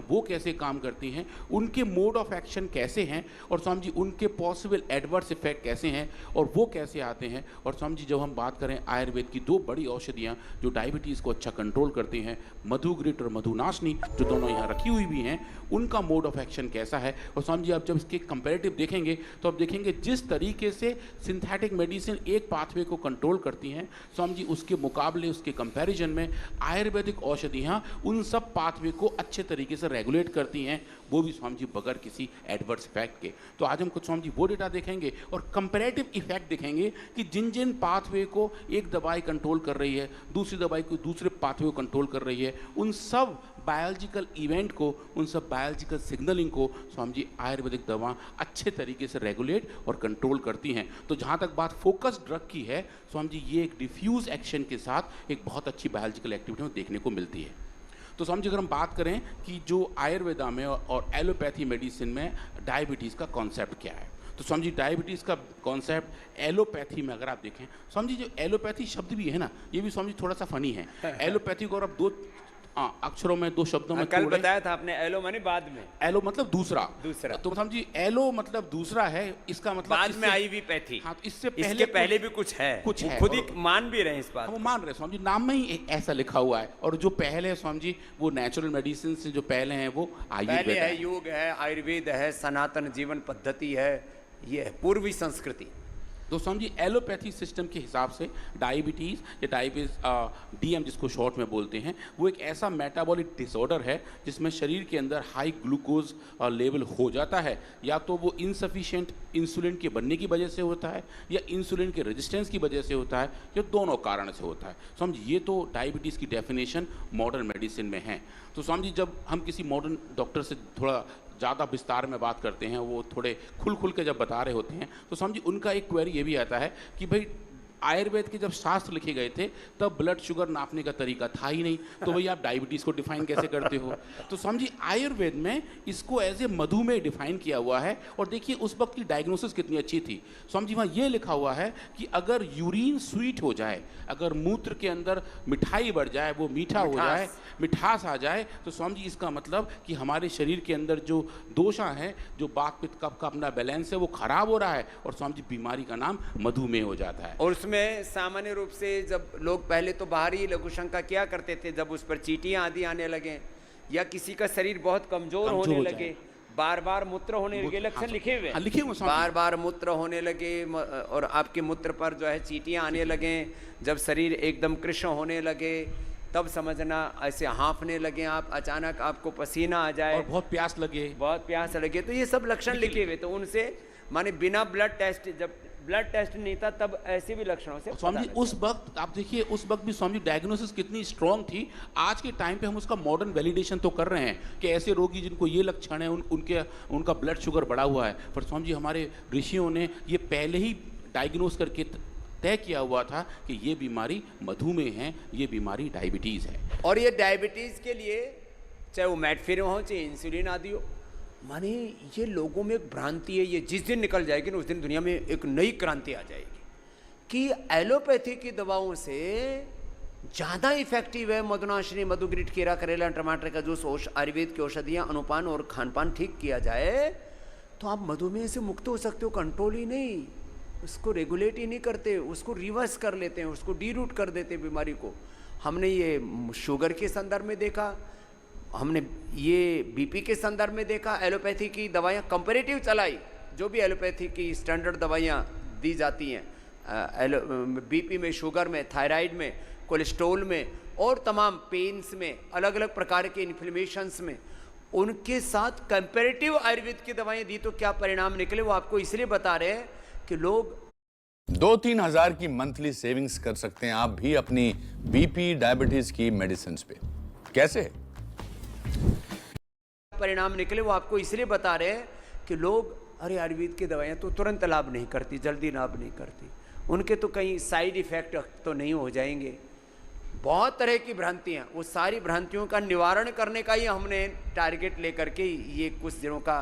वो कैसे काम करती हैं, उनके मोड ऑफ एक्शन कैसे हैं, और स्वामी जी उनके पॉसिबल एडवर्स इफेक्ट कैसे हैं और वो कैसे आते हैं। और स्वामी जी जब हम बात करें आयुर्वेद की दो बड़ी औषधियाँ जो डायबिटीज़ को अच्छा कंट्रोल करती हैं, मधुग्रिट और मधुनाशनी, जो दोनों यहाँ रखी हुई भी हैं, उनका मोड ऑफ एक्शन कैसा है। और स्वामी जी आप जब इसके कंपैरेटिव देखेंगे तो आप देखेंगे जिस तरीके से सिंथेटिक मेडिसिन एक पाथवे को कंट्रोल करती हैं, स्वामी जी उसके मुकाबले, उसके कंपैरिजन में आयुर्वेदिक औषधियाँ उन सब पाथवे को अच्छे तरीके से रेगुलेट करती हैं, वो भी स्वामी जी बगैर किसी एडवर्स इफेक्ट के। तो आज हम कुछ स्वामी जी वो डेटा देखेंगे और कंपैरेटिव इफेक्ट देखेंगे कि जिन जिन पाथवे को एक दवाई कंट्रोल कर रही है, दूसरी दवाई को दूसरे पाथवे को कंट्रोल कर रही है, उन सब बायोलॉजिकल इवेंट को, उन सब बायोलॉजिकल सिग्नलिंग को स्वामी जी आयुर्वेदिक दवा अच्छे तरीके से रेगुलेट और कंट्रोल करती हैं। तो जहाँ तक बात फोकस ड्रग की है, स्वामी जी ये एक डिफ्यूज एक्शन के साथ एक बहुत अच्छी बायोलॉजिकल एक्टिविटी में देखने को मिलती है। तो स्वामी जी अगर हम बात करें कि जो आयुर्वेदा में और एलोपैथी मेडिसिन में डायबिटीज़ का कॉन्सेप्ट क्या है, तो स्वामी जी डायबिटीज़ का कॉन्सेप्ट एलोपैथी में अगर आप देखें, स्वामी जी जो एलोपैथी शब्द भी है ना, ये भी स्वामी जी थोड़ा सा फनी है। एलोपैथी को और अब दो अक्षरों में, दो शब्दों में कल बताया था आपने, एलो माने बाद में, एलो मतलब दूसरा, तो स्वामी जी एलो मतलब दूसरा है, इसका मतलब बाद में आई भी पैथी। हाँ, तो इससे पहले भी कुछ है, खुद ही मान भी रहे हैं इस बात, वो मान रहे स्वामी जी, नाम में ही ऐसा लिखा हुआ है। और जो पहले है स्वामी जी वो नेचुरल मेडिसिन से जो पहले हैं वो आयुर्वेद है, योग है, आयुर्वेद है, सनातन जीवन पद्धति है, ये है पूर्वी संस्कृति। तो स्वामी जी एलोपैथी सिस्टम के हिसाब से डायबिटीज़ या डायबिटीज डीएम जिसको शॉर्ट में बोलते हैं, वो एक ऐसा मेटाबॉलिक डिसऑर्डर है जिसमें शरीर के अंदर हाई ग्लूकोज लेवल हो जाता है, या तो वो इनसफिशिएंट इंसुलिन के बनने की वजह से होता है या इंसुलिन के रेजिस्टेंस की वजह से होता है, या दोनों कारण से होता है। स्वामी जी ये तो डायबिटीज़ की डेफिनेशन मॉडर्न मेडिसिन में है। तो स्वामी जी जब हम किसी मॉडर्न डॉक्टर से थोड़ा ज़्यादा विस्तार में बात करते हैं, वो थोड़े खुल के जब बता रहे होते हैं, तो समझिए उनका एक क्वेरी ये भी आता है कि भाई आयुर्वेद के जब शास्त्र लिखे गए थे तब ब्लड शुगर नापने का तरीका था ही नहीं, तो वही आप डायबिटीज़ को डिफाइन कैसे करते हो। तो समझिए आयुर्वेद में इसको एज ए मधुमेह डिफाइन किया हुआ है। और देखिए उस वक्त की डायग्नोसिस कितनी अच्छी थी। समझिए वहाँ ये लिखा हुआ है कि अगर यूरिन स्वीट हो जाए, अगर मूत्र के अंदर मिठाई बढ़ जाए, वो मीठा हो जाए, मिठास आ जाए, तो समझिए इसका मतलब कि हमारे शरीर के अंदर जो दोषा है, जो बात पित्त कफ का अपना बैलेंस है, वो खराब हो रहा है, और समझिए बीमारी का नाम मधुमेह हो जाता है। और में सामान्य रूप से जब लोग पहले तो बाहरी लघु शंका क्या करते थे, जब उस पर चींटियां आदि आने लगे या किसी का शरीर बहुत कमजोर होने लगे, बार बार मूत्र होने लगे, लक्षण लिखे हुए, बार बार मूत्र होने लगे और आपके मूत्र पर जो है चींटियां आने लगे, जब शरीर एकदम कृष्ण होने लगे तब समझना, ऐसे हाँफने लगे आप, अचानक आपको पसीना आ जाए और बहुत प्यास लगे, तो ये सब लक्षण लिखे हुए। तो उनसे माने बिना ब्लड टेस्ट, जब ब्लड टेस्ट नहीं था तब ऐसे भी लक्षणों से स्वामी जी उस वक्त आप देखिए, उस वक्त भी स्वामी जी डायग्नोसिस कितनी स्ट्रांग थी। आज के टाइम पे हम उसका मॉडर्न वैलिडेशन तो कर रहे हैं कि ऐसे रोगी जिनको ये लक्षण है उनका ब्लड शुगर बढ़ा हुआ है, पर स्वामी जी हमारे ऋषियों ने ये पहले ही डायग्नोस करके तय किया हुआ था कि ये बीमारी मधुमेह है, ये बीमारी डायबिटीज़ है। और ये डायबिटीज़ के लिए चाहे वो मेटफॉर्मिन हो, चाहे इंसुलिन आदि हो, माने ये लोगों में एक भ्रांति है, ये जिस दिन निकल जाएगी ना उस दिन दुनिया में एक नई क्रांति आ जाएगी कि एलोपैथी की दवाओं से ज़्यादा इफेक्टिव है मधुनाशनी, मधुग्रिट, खीरा, करेला, टमाटर का जूस, आयुर्वेद की औषधियाँ, अनुपान और खानपान ठीक किया जाए तो आप मधुमेह से मुक्त हो सकते हो। कंट्रोल ही नहीं, उसको रेगुलेट ही नहीं करते, उसको रिवर्स कर लेते हैं, उसको डी रूट कर देते हैं बीमारी को। हमने ये शुगर के संदर्भ में देखा, हमने ये बीपी के संदर्भ में देखा, एलोपैथी की दवाइयाँ कंपैरेटिव चलाई, जो भी एलोपैथी की स्टैंडर्ड दवाइयाँ दी जाती हैं बीपी में, शुगर में, थायराइड में, कोलेस्ट्रॉल में और तमाम पेन्स में, अलग अलग प्रकार के इन्फ्लेमेशंस में, उनके साथ कंपैरेटिव आयुर्वेद की दवाएं दी तो क्या परिणाम निकले, वो आपको इसलिए बता रहे हैं कि लोग 2-3 हजार की मंथली सेविंग्स कर सकते हैं आप भी अपनी बीपी डायबिटीज की मेडिसिन पे। कैसे परिणाम निकले वो आपको इसलिए बता रहे हैं कि लोग, अरे आयुर्वेद की दवाइयाँ तो तुरंत लाभ नहीं करती, जल्दी लाभ नहीं करती, उनके तो कहीं साइड इफेक्ट तो नहीं हो जाएंगे। बहुत तरह की भ्रांतियाँ, वो सारी भ्रांतियों का निवारण करने का ही हमने टारगेट लेकर के ये कुछ दिनों का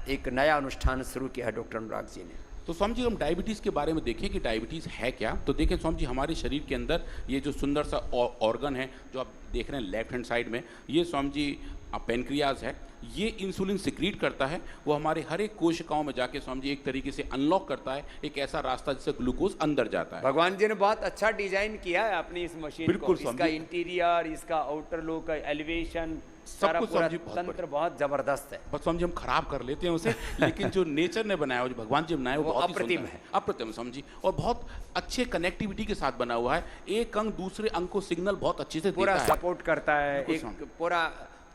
एक नया अनुष्ठान शुरू किया है डॉक्टर अनुराग जी ने। तो स्वामी जी हम डायबिटीज़ के बारे में देखें कि डायबिटीज़ है क्या, तो देखें स्वामी जी हमारे शरीर के अंदर ये जो सुंदर सा ऑर्गन है जो आप देख रहे हैं लेफ्ट हैंड साइड में, ये स्वामी जी पेनक्रियाज है, ये इंसुलिन सिक्रीट करता है, वो हमारे हर एक कोशिकाओं में जाके समझिए एक तरीके से अनलॉक करता है एक ऐसा रास्ता जिससे ग्लूकोज अंदर जाता है। भगवान जी ने बहुत अच्छा डिजाइन किया है अपनी इस मशीन को, बिल्कुल इसका समझिए। इंटीरियर, इसका आउटर लुक, एलिवेशन, सब सारा कुछ पूरा समझिए बहुत तंत्र बहुत जबरदस्त है। बस समझिए हम खराब कर लेते हैं उसे, लेकिन जो नेचर ने बनाया, जो भगवान जी ने बनाया, वो बहुत ही अप्रतिम सुंदर है। अप्रतिम समझी, और बहुत अच्छे कनेक्टिविटी के साथ बना हुआ है। एक अंग दूसरे अंग को सिग्नल बहुत अच्छे से पूरा देता है, सपोर्ट करता है, बिल्कुल एक स्वामी। पूरा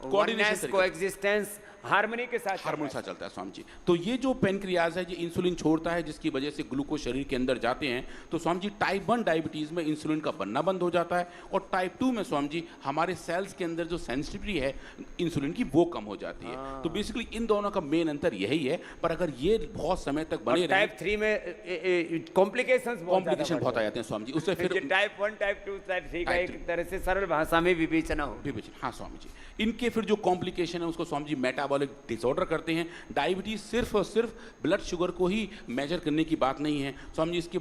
कोऑर्डिनेशन वननेस, तरीके कोएग्जिस्टेंस, हार्मनी के साथ हार्मोन साथ चलता है स्वामी जी। तो ये जो पेनक्रियाज है ये इंसुलिन छोड़ता है, जिसकी वजह से ग्लूकोज शरीर के अंदर जाते हैं। तो स्वामी जी टाइप 1 डायबिटीज़ में इंसुलिन का बनना बंद हो जाता है, और टाइप 2 में स्वामी जी हमारे सेल्स के अंदर जो सेंसिटिविटी है इंसुलिन की वो कम हो जाती है। तो बेसिकली इन दोनों का मेन अंतर यही है। पर अगर ये बहुत समय तक बने रहे, टाइप 3 में कॉम्प्लिकेशंस कॉम्प्लिकेशन बहुत आ जाते हैं स्वामी जी, उससे फिर टाइप 1, टाइप 2, टाइप 3 का टाइप एक तरह से सरल भाषा में विवेचना हो। विवेचन, हाँ स्वामी जी। इनके फिर जो कॉम्प्लिकेशन है उसको स्वामी जी मेटाबॉलिक डिसऑर्डर करते हैं। डायबिटीज सिर्फ और सिर्फ ब्लड शुगर को ही मेजर करने की बात नहीं है स्वामी जी, इसके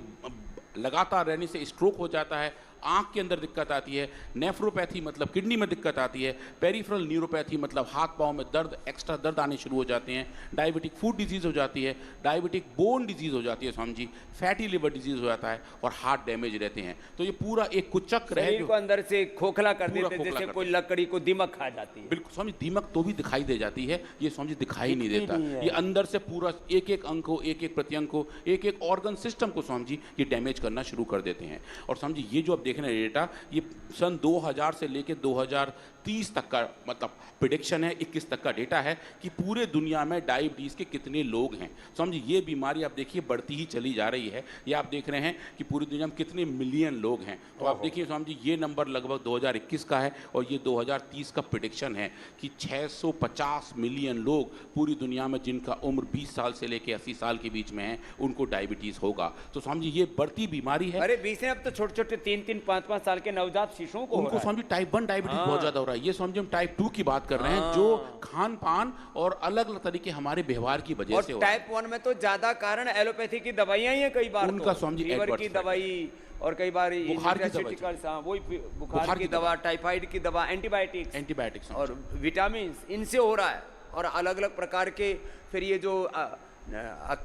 लगातार रहने से स्ट्रोक हो जाता है, आँख के अंदर दिक्कत आती है, नेफ्रोपैथी मतलब किडनी में दिक्कत आती है, पेरिफेरल न्यूरोपैथी मतलब हाथ पाँव में दर्द, एक्स्ट्रा दर्द आने शुरू हो जाते हैं, डायबिटिक फूड डिजीज़ हो जाती है, डायबिटिक बोन डिजीज़ हो जाती है Swami ji, fatty liver disease हो जाता है, और हार्ट डैमेज रहते हैं। तो ये पूरा एक कुचक्र है शरीर जो को अंदर से खोखला कर पूरा देते, खोखला जैसे कर कोई लकड़ी को दीमक खा जाती है। बिल्कुल स्वामी, दीमक तो भी दिखाई दे जाती है, ये स्वामी जी दिखाई नहीं दिखती देता। नहीं है। ये अंदर से पूरा एक एक अंग को, एक एक प्रत्यंग को, एक एक ऑर्गन सिस्टम को स्वामी जी ये डैमेज करना शुरू कर देते हैं। और स्वामी जी ये जो आप देख रहे हैं डेटा, ये सन 2000 से लेकर 2030 तक का मतलब प्रिडिक्शन है, 21 तक का डेटा है कि पूरे दुनिया में डायबिटीज़ के कितने लोग हैं। समझिए ये बीमारी आप देखिए बढ़ती ही चली जा रही है। ये आप देख रहे हैं कि पूरी दुनिया में कितने मिलियन लोग हैं। तो आप देखिए स्वामी जी ये नंबर लगभग 2021 का है, और ये 2030 का प्रिडिक्शन है कि 650 मिलियन लोग पूरी दुनिया में जिनका उम्र 20 साल से लेकर 80 साल के बीच में है, उनको डायबिटीज़ होगा। तो स्वामी जी ये बढ़ती बीमारी है। अरे बीच में अब तो छोटे छोटे 3-3, 5-5 साल के नवजात शिशुओं को हो उनको रहा है। स्वामी टाइप 1 डायबिटीज बहुत ज्यादा हो रहा है। ये स्वामी जी हम टाइप 2 की बात कर रहे हैं, जो खान पान और अलग अलग तरीके हमारे व्यवहार की वजह से और हो रहा है। टाइप 1 में तो ज्यादा कारण एलोपैथी की दवाइयां ही है, कई बार उनका तो स्वामी जी लीवर adverse की effect दवाई, और कई बार बुखार की दवाई। nutraceuticals, हाँ वही बुखार की दवा, टाइफाइड की दवा, एंटीबायोटिक्स एंटीबायोटिक्स और विटामिन, इनसे हो रहा है। और अलग अलग प्रकार के फिर ये जो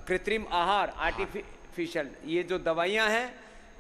कृत्रिम आहार, आर्टिफिशियल ये जो दवाइयां हैं,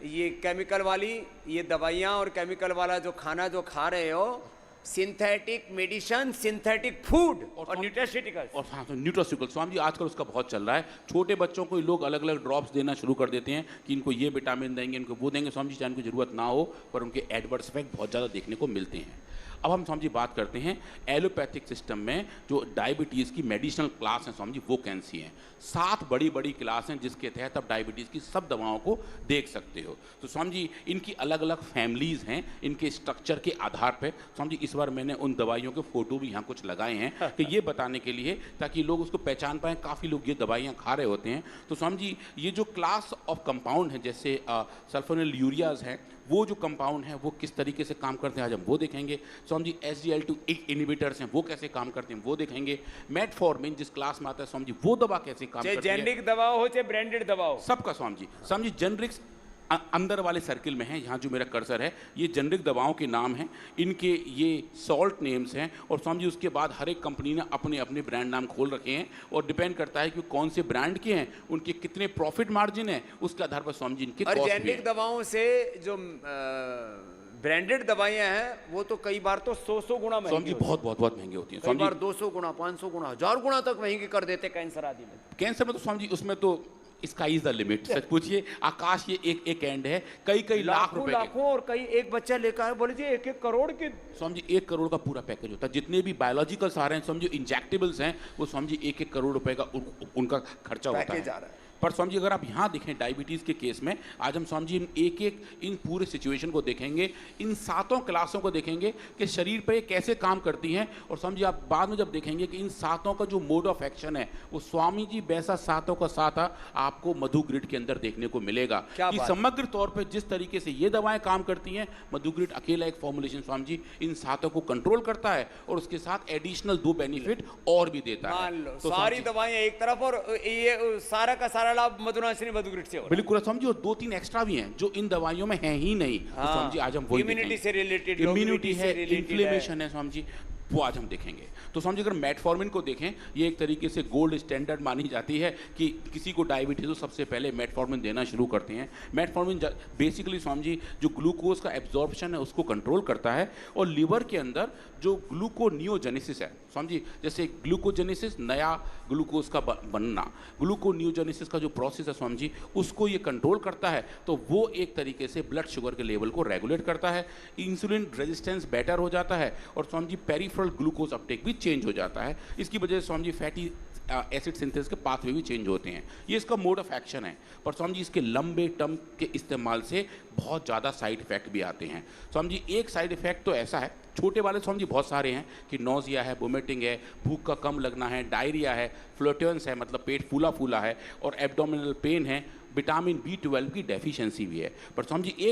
ये केमिकल वाली ये दवाइयां और केमिकल वाला जो खाना जो खा रहे हो, सिंथेटिक मेडिसिन, सिंथेटिक फूड और न्यूट्रास्यूटिकल्स। और हाँ, तो न्यूट्रास्यूटिकल स्वामी जी आजकल उसका बहुत चल रहा है। छोटे बच्चों को लोग अलग अलग ड्रॉप्स देना शुरू कर देते हैं कि इनको ये विटामिन देंगे, इनको वो देंगे। स्वामी जी चाहे इनको जरूरत ना हो, पर उनके एडवर्स इफेक्ट बहुत ज़्यादा देखने को मिलते हैं। अब हम स्वामी जी बात करते हैं एलोपैथिक सिस्टम में जो डायबिटीज़ की मेडिसिनल क्लास है स्वामी जी, वो कौन सी हैं। 7 बड़ी बड़ी क्लास हैं जिसके तहत आप डायबिटीज़ की सब दवाओं को देख सकते हो। तो स्वामी जी इनकी अलग अलग फैमिलीज़ हैं, इनके स्ट्रक्चर के आधार पर। स्वामी जी इस बार मैंने उन दवाइयों के फ़ोटो भी यहाँ कुछ लगाए हैं कि ये बताने के लिए, ताकि लोग उसको पहचान पाएँ। काफ़ी लोग ये दवाइयाँ खा रहे होते हैं। तो स्वामी जी ये जो क्लास ऑफ कंपाउंड है, जैसे सल्फोनिल यूरियाज हैं, वो जो कंपाउंड है वो किस तरीके से काम करते हैं आज हम वो देखेंगे। स्वामी जी SGLT इनहिबिटर्स हैं, वो कैसे काम करते हैं वो देखेंगे। मेटफॉर्मिन जिस क्लास में आता है स्वामी जी, वो दवा कैसे काम चाहे करती है। जेनरिक दवा हो चाहे ब्रांडेड दवा हो, सबका स्वामी जी जेनरिक्स अंदर वाले सर्किल में है। यहाँ जो मेरा कर्सर है ये जेनरिक दवाओं के नाम हैं, इनके ये सॉल्ट नेम्स हैं। और स्वामी जी उसके बाद हर एक कंपनी ने अपने अपने ब्रांड नाम खोल रखे हैं, और डिपेंड करता है कि कौन से ब्रांड के हैं, उनके कितने प्रॉफिट मार्जिन है, उसके आधार पर स्वामी जी इनके और कॉस्ट भी जेनरिक हैं। दवाओं से जो ब्रांडेड दवाइयां हैं वो तो कई बार तो 100 गुना स्वामी महंगी जी बहुत बहुत बहुत महंगी होती हैं कई स्वामी बार जी। 200 गुना, 500 गुना, 1000 गुना तक महंगी कर देते कैंसर आदि में। कैंसर में तो स्वामी जी उसमें तो स्काई इज द लिमिट। सच पूछिए, आकाश ये एक एंड है, कई कई लाख लाखों रुपए के। लाखों और कई एक बच्चा लेकर आए, बोले जी 1-1 करोड़ के स्वामी जी 1 करोड़ का पूरा पैकेज होता है। जितने भी बायोलॉजिकल्स आ रहे हैं स्वामी जी, इंजेक्टेबल्स हैं, वो स्वामी जी 1-1 करोड़ रुपए का उनका खर्चा होता पैकेज आ है। रहा है। पर स्वामी जी अगर आप यहाँ देखें डायबिटीज़ के केस में, आज हम स्वामी जी इन पूरे सिचुएशन को देखेंगे, इन 7 क्लासों को देखेंगे कि शरीर पे कैसे काम करती हैं। और स्वामी जी आप बाद में जब देखेंगे कि इन 7 का जो मोड ऑफ एक्शन है, वो स्वामी जी वैसा 7 का 7 आपको मधु ग्रिड के अंदर देखने को मिलेगा कि समग्र तौर पर जिस तरीके से ये दवाएं काम करती हैं, मधु ग्रिड अकेला एक फॉर्मुलेशन स्वामी जी इन 7 को कंट्रोल करता है, और उसके साथ एडिशनल 2 बेनिफिट और भी देता है। मान लो तो सारी दवाइयां एक तरफ, और ये सारा का सारा लाभ मधुनाशिनी मधुग्रिड से हो रहा है। बिल्कुल समझिए, और 2-3 एक्स्ट्रा भी हैं जो इन दवाइयों में हैं ही नहीं। तो स्वामी जी आज हम वही इम्यूनिटी से रिलेटेड, इम्यूनिटी है, इन्फ्लेमेशन है स्वामी जी, वो आज हम देखेंगे। तो समझिए अगर मेटफॉर्मिन को देखें, ये एक तरीके से गोल्ड स्टैंडर्ड मानी जाती है कि किसी को डायबिटीज तो सबसे पहले मेटफॉर्मिन देना शुरू करते हैं। मेटफॉर्मिन बेसिकली समझिए जो ग्लूकोज का एब्जॉर्प्शन है उसको कंट्रोल करता है और लिवर के अंदर जो ग्लूकोनियोजेनेसिस है, समझिए जैसे ग्लूकोजेनेसिस नया ग्लूकोज का बनना, ग्लूकोनियोजेनेसिस का जो प्रोसेस है समझिए उसको ये कंट्रोल करता है। तो वो एक तरीके से ब्लड शुगर के लेवल को रेगुलेट करता है, इंसुलिन रेजिस्टेंस बेटर हो जाता है और समझिए पेरिफेरल ग्लूकोज अपटेक भी चेंज हो जाता है। इसकी वजह से समझिए फैटी एसिड सिंथेसिस के पाथवे भी चेंज होते हैं। ये इसका मोड ऑफ एक्शन है। पर समझिए इसके लंबे टर्म के इस्तेमाल से बहुत ज़्यादा साइड इफेक्ट भी आते हैं। समझिए एक साइड इफेक्ट तो ऐसा है, छोटे वाले समझिए बहुत सारे हैं कि नोजिया है, वोमिटिंग है, भूख का कम लगना है, डायरिया है, फ्लोटेंस है मतलब पेट फूला फूला है और एब्डोमिनल पेन है, विटामिन B12 की डेफिशिएंसी भी है। पर समझिए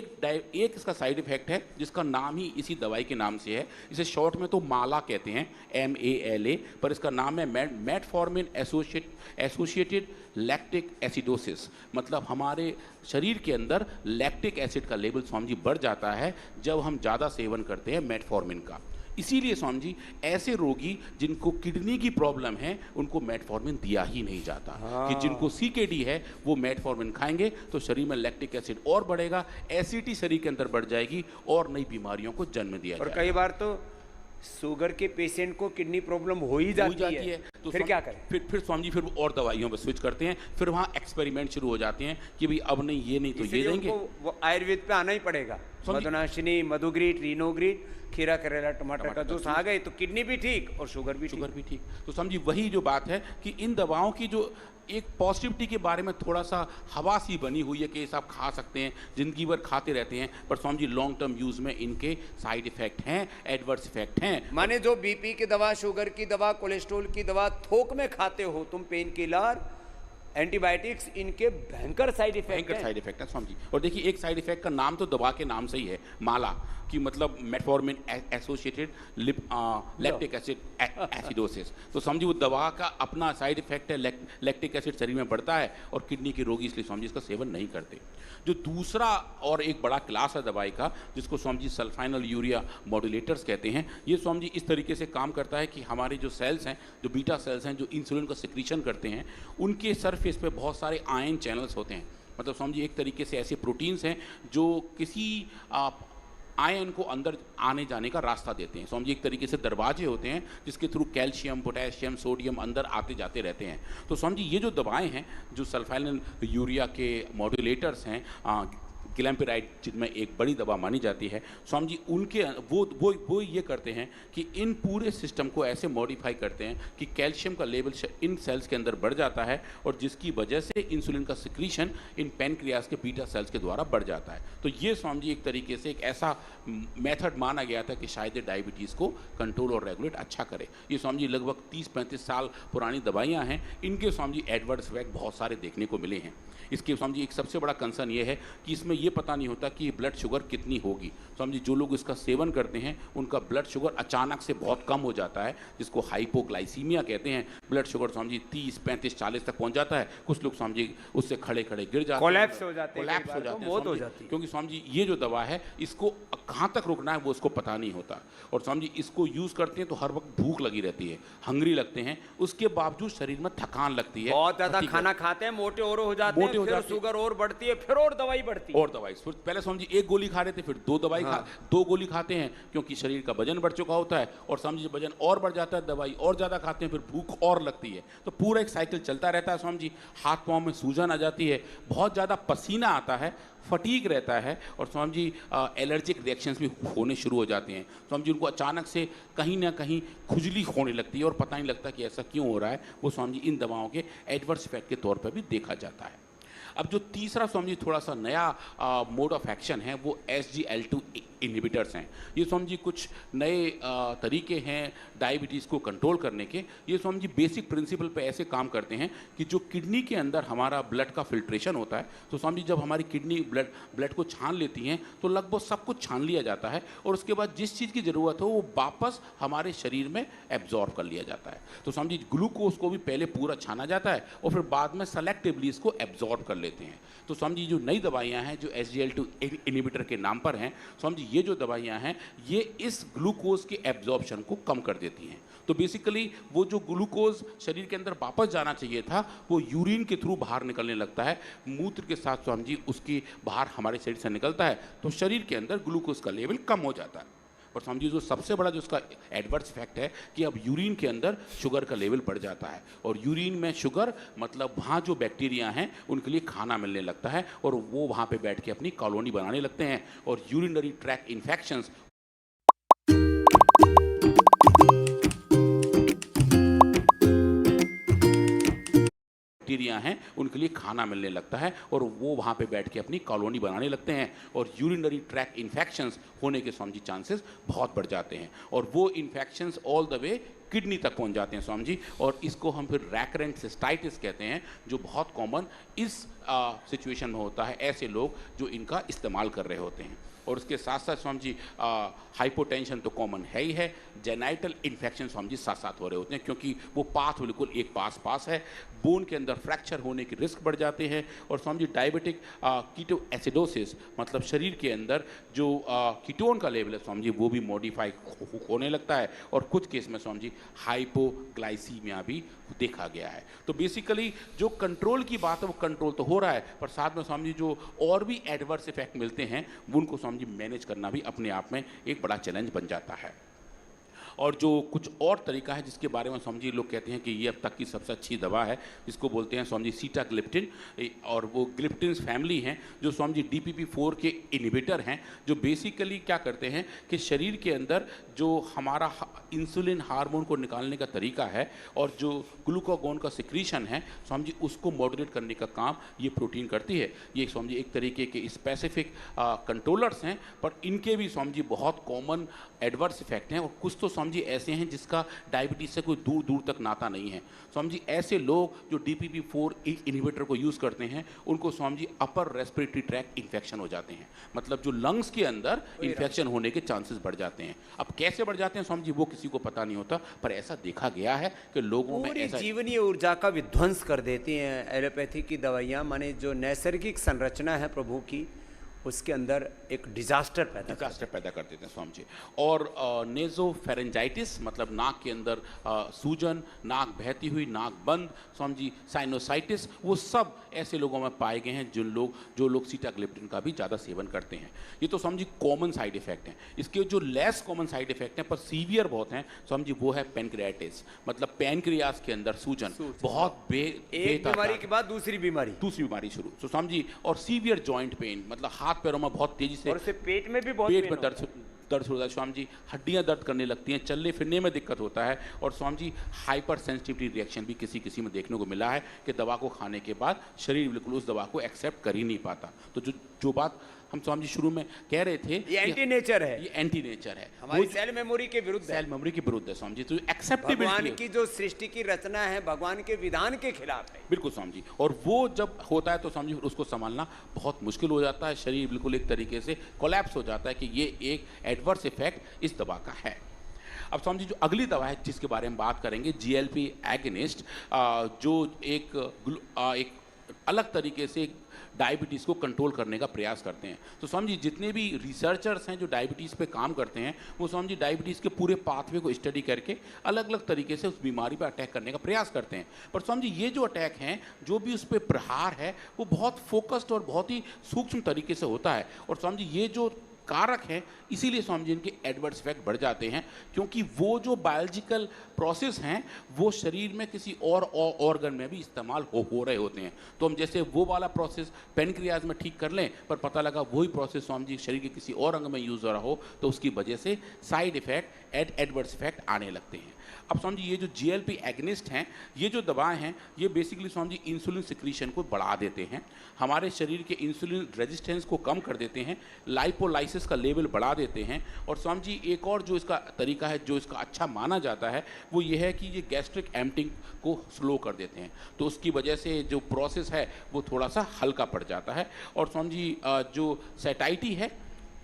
एक इसका साइड इफेक्ट है जिसका नाम ही इसी दवाई के नाम से है। इसे शॉर्ट में तो माला कहते हैं, MALA, पर इसका नाम है मेटफॉर्मिन एसोसिएटेड लैक्टिक एसिडोसिस। मतलब हमारे शरीर के अंदर लैक्टिक एसिड का लेवल समझिए बढ़ जाता है जब हम ज़्यादा सेवन करते हैं मेटफॉर्मिन का। इसीलिए स्वामी जी ऐसे रोगी जिनको किडनी की प्रॉब्लम है उनको मेटफॉर्मिन दिया ही नहीं जाता। कि जिनको CKD है वो मेटफॉर्मिन खाएंगे तो शरीर में लैक्टिक एसिड और बढ़ेगा, एसिडिटी शरीर के अंदर बढ़ जाएगी और नई बीमारियों को जन्म दिया और जाएगा। कई बार तो शुगर के पेशेंट को किडनी प्रॉब्लम हो ही जाती है। तो फिर क्या करें? फिर स्वामी जी फिर वो और दवाइयों पे स्विच करते हैं, फिर वहाँ एक्सपेरिमेंट शुरू हो जाते हैं कि भाई अब नहीं ये नहीं तो ये देंगे। वो आयुर्वेद पे आना ही पड़ेगा। मधुनाशिनी, मधुग्रीट, रीनोग्रीट, खीरा, करेला, टमाटर का जूस आ गए तो किडनी भी ठीक और शुगर भी ठीक। तो समझिए वही जो बात है कि इन दवाओं की जो एक पॉजिटिविटी के बारे में थोड़ा सा हवा सी बनी हुई है कि ये सब खा सकते हैं, जिंदगी भर खाते रहते हैं, पर समझ जी लॉन्ग टर्म यूज में इनके साइड इफेक्ट हैं, एडवर्स इफेक्ट हैं। माने जो BP की दवा, शुगर की दवा, कोलेस्ट्रॉल की दवा थोक में खाते हो तुम, पेन किलर, एंटीबायोटिक्स, इनके भयंकर साइड इफेक्ट है समझिए। और देखिए एक साइड इफेक्ट का नाम तो दवा के नाम से ही है, माला, कि मतलब metformin associated lactic acid acidosis. तो समझिए वो दवा का अपना साइड इफेक्ट है, लैक्टिक एसिड शरीर में बढ़ता है और किडनी के रोगी इसलिए समझिए इसका सेवन नहीं करते। जो दूसरा और एक बड़ा क्लास है दवाई का जिसको समझिए सल्फाइनल यूरिया मॉड्यूलेटर्स कहते हैं, ये समझिए इस तरीके से काम करता है कि हमारे जो सेल्स हैं, जो बीटा सेल्स हैं जो इंसुलिन का सिक्रीशन करते हैं, उनके सरफेस पे बहुत सारे आयन चैनल्स होते हैं। मतलब समझिए एक तरीके से ऐसे प्रोटीन्स हैं जो किसी आयन को अंदर आने जाने का रास्ता देते हैं। समझिए एक तरीके से दरवाजे होते हैं जिसके थ्रू कैल्शियम, पोटेशियम, सोडियम अंदर आते जाते रहते हैं। तो समझिए ये जो दवाएं हैं जो सल्फाइनल यूरिया के मॉड्यूलेटर्स हैं, ग्लैम्पिराइड जिनमें एक बड़ी दवा मानी जाती है, स्वामी जी उनके वो ये करते हैं कि इन पूरे सिस्टम को ऐसे मॉडिफाई करते हैं कि कैल्शियम का लेवल इन सेल्स के अंदर बढ़ जाता है और जिसकी वजह से इंसुलिन का सिक्रीशन इन पैनक्रियास के बीटा सेल्स के द्वारा बढ़ जाता है। तो ये स्वामी जी एक तरीके से एक ऐसा मेथड माना गया था कि शायद डायबिटीज़ को कंट्रोल और रेगुलेट अच्छा करे। ये स्वामी जी लगभग 30-35 साल पुरानी दवाइयाँ हैं, इनके स्वामी जी एडवर्स इफेक्ट बहुत सारे देखने को मिले हैं। इसके स्वामी जी एक सबसे बड़ा कंसर्न ये है कि इसमें ये पता नहीं होता कि ब्लड शुगर कितनी होगी। स्वामी जी जो लोग इसका सेवन करते हैं उनका ब्लड शुगर अचानक से बहुत कम हो जाता है, जिसको हाइपोग्लाइसीमिया कहते हैं। ब्लड शुगर स्वामी जी 30, 35, 40 तक पहुंच जाता है। कुछ लोग स्वामी जी उससे खड़े खड़े गिर जाते हैं, कोलैप्स हो जाते हैं, मौत हो जाती है। क्योंकि स्वामी जी ये जो दवा है इसको कहाँ तक रोकना है वो उसको पता नहीं होता। और स्वामी जी इसको यूज़ करते हैं तो हर वक्त भूख लगी रहती है, हंग्री लगते हैं, उसके बावजूद शरीर में थकान लगती है, बहुत ज़्यादा खाना खाते हैं, मोटे और हो जाते हैं, फिर शुगर और बढ़ती है, फिर और दवाई बढ़ती है, और दवाई। पहले समझिए एक गोली खा रहे थे, फिर दो गोली खाते हैं क्योंकि शरीर का वजन बढ़ चुका होता है, और समझिए वजन और बढ़ जाता है, दवाई और ज़्यादा खाते हैं, फिर भूख और लगती है। तो पूरा एक साइकिल चलता रहता है स्वामी जी। हाथ पाँव में सूजन आ जाती है, बहुत ज़्यादा पसीना आता है, फटीग रहता है, और स्वामी जी एलर्जिक रिएक्शंस भी होने शुरू हो जाते हैं। स्वामी जी उनको अचानक से कहीं ना कहीं खुजली होने लगती है और पता नहीं लगता कि ऐसा क्यों हो रहा है। वो स्वामी जी इन दवाओं के एडवर्स इफेक्ट के तौर पर भी देखा जाता है। अब जो तीसरा स्वामी जी थोड़ा सा नया मोड ऑफ एक्शन है वो SGLT2 इनहिबिटर्स हैं। ये स्वामी जी कुछ नए तरीके हैं डायबिटीज़ को कंट्रोल करने के। ये स्वामी जी बेसिक प्रिंसिपल पे ऐसे काम करते हैं कि जो किडनी के अंदर हमारा ब्लड का फिल्ट्रेशन होता है, तो स्वामी जी जब हमारी किडनी ब्लड को छान लेती हैं तो लगभग सब कुछ छान लिया जाता है, और उसके बाद जिस चीज़ की ज़रूरत हो वो वापस हमारे शरीर में एब्जॉर्ब कर लिया जाता है। तो स्वामी जी ग्लूकोज को भी पहले पूरा छाना जाता है और फिर बाद में सेलेक्टिवली इसको एब्जॉर्ब कर लेते हैं। तो समझिए जो नई दवाइयाँ हैं जो SGLT2 इनहिबिटर के नाम पर हैं, समझिए ये जो दवाइयाँ हैं ये इस ग्लूकोज के एब्जॉर्प्शन को कम कर देती हैं। तो बेसिकली वो जो ग्लूकोज शरीर के अंदर वापस जाना चाहिए था वो यूरिन के थ्रू बाहर निकलने लगता है, मूत्र के साथ समझिए उसकी बाहर हमारे शरीर से निकलता है, तो शरीर के अंदर ग्लूकोज का लेवल कम हो जाता है। और समझिए जो सबसे बड़ा जो उसका एडवर्स इफेक्ट है कि अब यूरिन के अंदर शुगर का लेवल बढ़ जाता है, और यूरिन में शुगर मतलब वहाँ जो बैक्टीरिया हैं उनके लिए खाना मिलने लगता है और वो वहाँ पे बैठ के अपनी कॉलोनी बनाने लगते हैं, और यूरिनरी ट्रैक्ट इन्फेक्शंस बैक्टीरिया हैं उनके लिए खाना मिलने लगता है और वो वहाँ पे बैठ के अपनी कॉलोनी बनाने लगते हैं, और यूरिनरी ट्रैक्ट इन्फेक्शंस होने के समझी चांसेस बहुत बढ़ जाते हैं, और वो infections all the way kidney तक पहुंच जाते हैं समझी, और इसको हम फिर रैकरेंट सिस्टाइटिस कहते हैं, जो बहुत कॉमन इस सिचुएशन में होता है, ऐसे लोग जो इनका इस्तेमाल कर रहे होते हैं। और उसके साथ साथ समझी हाइपोटेंशन तो कॉमन है ही है, जेनाइटल इन्फेक्शन समझी साथ साथ हो रहे होते हैं, क्योंकि वो पाथ बिल्कुल एक पास है, बोन के अंदर फ्रैक्चर होने के रिस्क बढ़ जाते हैं, और समझी डायबिटिक कीटो एसिडोसिस मतलब शरीर के अंदर जो कीटोन का लेवल है समझी वो भी मॉडिफाई होने लगता है, और कुछ केस में समझी हाइपोग्लाइसीमिया भी देखा गया है। तो बेसिकली जो कंट्रोल की बात है वो कंट्रोल तो हो रहा है, पर साथ में समझी जो और भी एडवर्स इफेक्ट मिलते हैं उनको समझी मैनेज करना भी अपने आप में एक बड़ा चैलेंज बन जाता है। और जो कुछ और तरीका है जिसके बारे में समझिए लोग कहते हैं कि ये अब तक की सबसे अच्छी दवा है, जिसको बोलते हैं समझिए सीटाग्लिप्टिन, और वो ग्लिप्टिन फैमिली हैं जो समझिए DPP-4 के इनहिबिटर हैं, जो बेसिकली क्या करते हैं कि शरीर के अंदर जो हमारा इंसुलिन हार्मोन को निकालने का तरीका है और जो ग्लूकागोन का सिक्रीशन है समझिए उसको मॉड्यूलेट करने का काम ये प्रोटीन करती है। ये समझिए एक तरीके के स्पेसिफिक कंट्रोलर्स हैं, पर इनके भी समझिए बहुत कॉमन एडवर्स इफेक्ट हैं, और कुछ तो समझिए ऐसे हैं जिसका डायबिटीज से कोई दूर दूर तक नाता नहीं है। समझिए ऐसे लोग जो DPP-4 इनहिबिटर को यूज़ करते हैं उनको समझिए अपर रेस्पिरेटरी ट्रैक्ट इन्फेक्शन हो जाते हैं, मतलब जो लंग्स के अंदर इन्फेक्शन होने के चांसेस बढ़ जाते हैं। अब कैसे बढ़ जाते हैं समझिए वो किसी को पता नहीं होता, पर ऐसा देखा गया है कि लोगों में ऐसा जीवनीय ऊर्जा का विध्वंस कर देती हैं एलोपैथी की दवाइयाँ, माने जो नैसर्गिक संरचना है प्रभु की उसके अंदर एक डिजास्टर पैदा कर देते हैं समझिए। और नेजोफेरेंजाइटिस मतलब नाक के अंदर सूजन, नाक बहती हुई, नाक बंद समझिए, साइनोसाइटिस, वो सब ऐसे लोगों में पाए गए हैं जो लोग सीटाग्लिप्टिन का भी ज़्यादा सेवन करते हैं। ये तो समझिए कॉमन साइड इफेक्ट हैं। इसके जो लेस कॉमन साइड इफेक्ट हैं पर सीवियर बहुत हैं समझिए, वो है पेनक्रियाटिस मतलब पैनक्रियास के अंदर सूजन, बहुत एक बीमारी के बाद दूसरी बीमारी शुरू, तो समझिए। और सीवियर जॉइंट पेन मतलब हाथ पैरों में बहुत तेजी से, और उससे पेट में भी बहुत पेट में दर्द होता है स्वामी जी, हड्डियां दर्द करने लगती हैं, चलने फिरने में दिक्कत होता है, और Swami ji hyper sensitivity reaction भी किसी में देखने को मिला है कि दवा को खाने के बाद शरीर बिल्कुल उस दवा को एक्सेप्ट कर ही नहीं पाता। तो जो बात हम स्वामी जी शुरू में कह रहे थे ये एंटी नेचर है, ये एंटी नेचर है, हमारी सेल मेमोरी के विरुद्ध है स्वामी जी। तो एक्सेप्टेबिलिटी भगवान की जो सृष्टि की रचना है भगवान के विधान के खिलाफ है, बिल्कुल स्वामी जी। और वो जब होता है तो स्वामी जी उसको संभालना बहुत मुश्किल हो जाता है, शरीर बिल्कुल एक तरीके से कोलैप्स हो जाता है कि ये एक एडवर्स इफेक्ट इस दवा का है। अब स्वामी जी जो अगली दवा है जिसके बारे में बात करेंगे GLP एगनिस्ट, जो एक अलग तरीके से डायबिटीज़ को कंट्रोल करने का प्रयास करते हैं। तो स्वामी जी जितने भी रिसर्चर्स हैं जो डायबिटीज़ पे काम करते हैं वो स्वामी जी डायबिटीज़ के पूरे पाथवे को स्टडी करके अलग अलग तरीके से उस बीमारी पर अटैक करने का प्रयास करते हैं। पर स्वामी जी ये जो अटैक हैं जो भी उस पर प्रहार है वो बहुत फोकस्ड और बहुत ही सूक्ष्म तरीके से होता है, और स्वामी जी ये जो कारक हैं इसीलिए स्वामी जी इनके एडवर्स इफेक्ट बढ़ जाते हैं, क्योंकि वो जो बायोलॉजिकल प्रोसेस हैं वो शरीर में किसी और ऑर्गन में भी इस्तेमाल हो रहे होते हैं। तो हम जैसे वो वाला प्रोसेस पेनक्रियाज में ठीक कर लें पर पता लगा वही प्रोसेस स्वामी जी शरीर के किसी और अंग में यूज़ हो रहा हो, तो उसकी वजह से साइड इफेक्ट एडवर्स इफेक्ट आने लगते हैं। अब स्वामी जी ये जो GLP एगनिस्ट हैं ये जो दवाएं हैं ये basically Swami ji insulin secretion को बढ़ा देते हैं, हमारे शरीर के इंसुलिन रेजिस्टेंस को कम कर देते हैं, लाइपोलाइसिस का लेवल बढ़ा देते हैं, और स्वामी जी एक और जो इसका तरीका है जो इसका अच्छा माना जाता है वो ये है कि ये गैस्ट्रिक एम्प्टिंग को स्लो कर देते हैं, तो उसकी वजह से जो प्रोसेस है वो थोड़ा सा हल्का पड़ जाता है। और स्वामी जी जो सैटाइटी है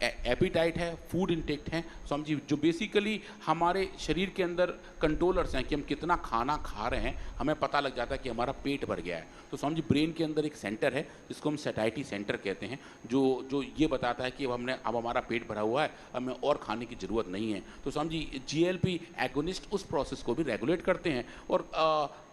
एपिटाइट है, फूड इंटेक्ट है, समझिए जो बेसिकली हमारे शरीर के अंदर कंट्रोलर्स हैं कि हम कितना खाना खा रहे हैं, हमें पता लग जाता है कि हमारा पेट भर गया है। तो समझिए ब्रेन के अंदर एक सेंटर है जिसको हम सैटाइटी सेंटर कहते हैं, जो ये बताता है कि अब हमारा पेट भरा हुआ है, हमें और खाने की ज़रूरत नहीं है। तो समझिए GLP एगोनिस्ट उस प्रोसेस को भी रेगुलेट करते हैं और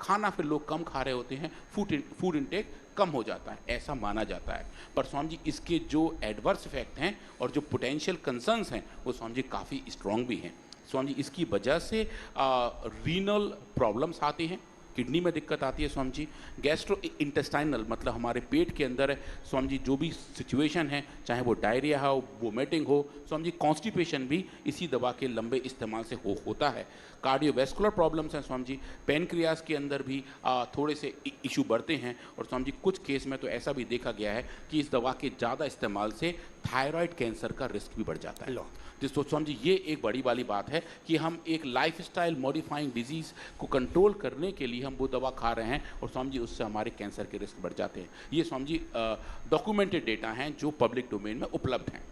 खाना फिर लोग कम खा रहे होते हैं, फूड इंटेक कम हो जाता है, ऐसा माना जाता है। पर स्वामी जी इसके जो एडवर्स इफेक्ट हैं और जो पोटेंशियल कंसर्न्स हैं वो स्वामी जी काफ़ी स्ट्रॉन्ग भी हैं। स्वामी जी इसकी वजह से रीनल प्रॉब्लम्स आती हैं, किडनी में दिक्कत आती है स्वामी जी, गैस्ट्रो इंटेस्टाइनल मतलब हमारे पेट के अंदर स्वामी जी जो भी सिचुएशन है, चाहे वो डायरिया हो, वोमिटिंग हो, स्वामी जी कॉन्स्टिपेशन भी इसी दवा के लंबे इस्तेमाल से होता है। कार्डियोवैस्कुलर प्रॉब्लम्स हैं स्वामी जी, पेनक्रियाज के अंदर भी थोड़े से इशू बढ़ते हैं और स्वामी जी कुछ केस में तो ऐसा भी देखा गया है कि इस दवा के ज़्यादा इस्तेमाल से थायराइड कैंसर का रिस्क भी बढ़ जाता है। जिसको स्वामी जी ये एक बड़ी वाली बात है कि हम एक लाइफस्टाइल मॉडिफाइंग डिजीज़ को कंट्रोल करने के लिए हम वो दवा खा रहे हैं और स्वामी जी उससे हमारे कैंसर के रिस्क बढ़ जाते हैं। ये स्वामी जी डॉक्यूमेंटेड डेटा हैं जो पब्लिक डोमेन में उपलब्ध हैं।